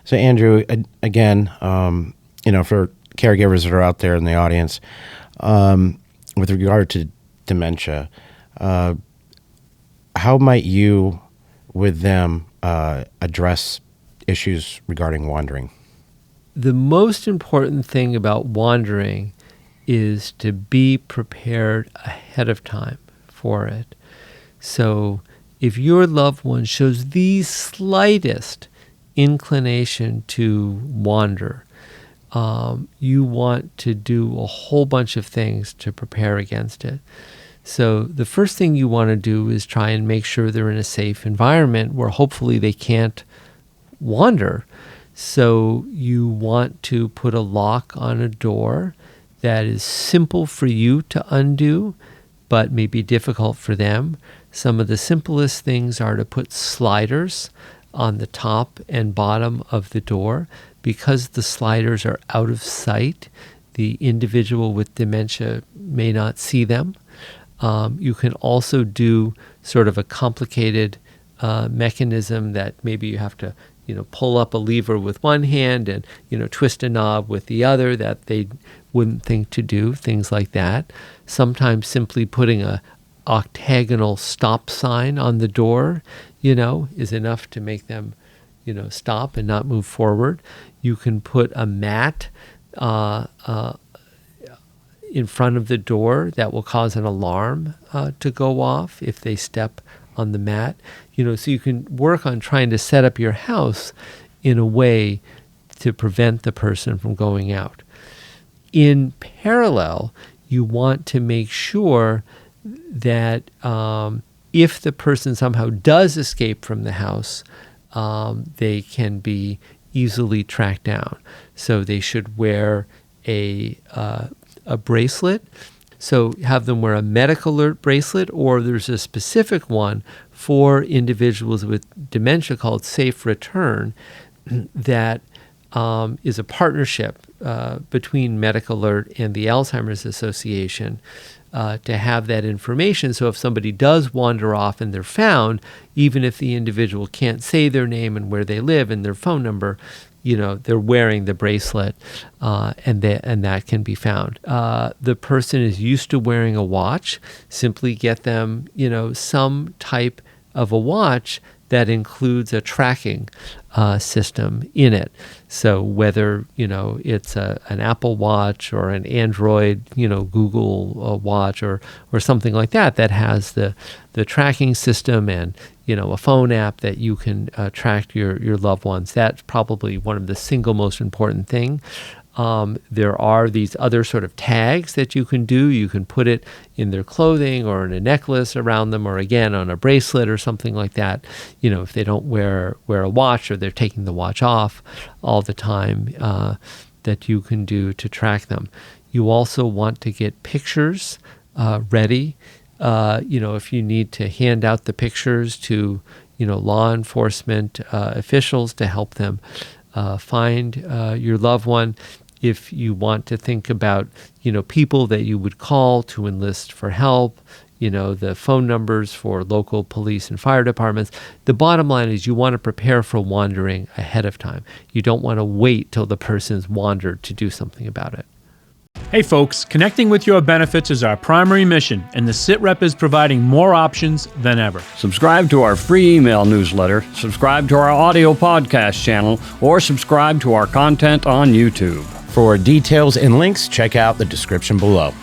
So Andrew, again, for caregivers that are out there in the audience, with regard to dementia, how might you, with them, address issues regarding wandering? The most important thing about wandering is to be prepared ahead of time for it. So if your loved one shows the slightest inclination to wander, you want to do a whole bunch of things to prepare against it. So the first thing you want to do is try and make sure they're in a safe environment where hopefully they can't wander. So you want to put a lock on a door that is simple for you to undo, but may be difficult for them. Some of the simplest things are to put sliders on the top and bottom of the door. Because the sliders are out of sight, the individual with dementia may not see them. You can also do sort of a complicated mechanism that maybe you have to pull up a lever with one hand and twist a knob with the other that they wouldn't think to do, things like that. Sometimes simply putting a octagonal stop sign on the door, is enough to make them stop and not move forward. You can put a mat in front of the door that will cause an alarm to go off if they step on the mat. So you can work on trying to set up your house in a way to prevent the person from going out. In parallel, you want to make sure that if the person somehow does escape from the house, they can be easily tracked down. So they should wear a bracelet. So have them wear a medical alert bracelet, or there's a specific one for individuals with dementia called Safe Return that is a partnership between Medical Alert and the Alzheimer's Association to have that information. So if somebody does wander off and they're found, even if the individual can't say their name and where they live and their phone number, they're wearing the bracelet and that can be found. The person is used to wearing a watch. Simply get them, some type of a watch that includes a tracking system in it. So whether, it's an Apple Watch or an Android, Google Watch or something like that has the tracking system and, a phone app that you can track your loved ones. That's probably one of the single most important thing. There are these other sort of tags that you can do. You can put it in their clothing or in a necklace around them, or again on a bracelet or something like that. If they don't wear a watch or they're taking the watch off all the time, that you can do to track them. You also want to get pictures ready. If you need to hand out the pictures to, law enforcement officials to help them find your loved one. If you want to think about, people that you would call to enlist for help, the phone numbers for local police and fire departments. The bottom line is you want to prepare for wandering ahead of time. You don't want to wait till the person's wandered to do something about it. Hey folks, connecting with your benefits is our primary mission, and the SITREP is providing more options than ever. Subscribe to our free email newsletter, subscribe to our audio podcast channel, or subscribe to our content on YouTube. For details and links, check out the description below.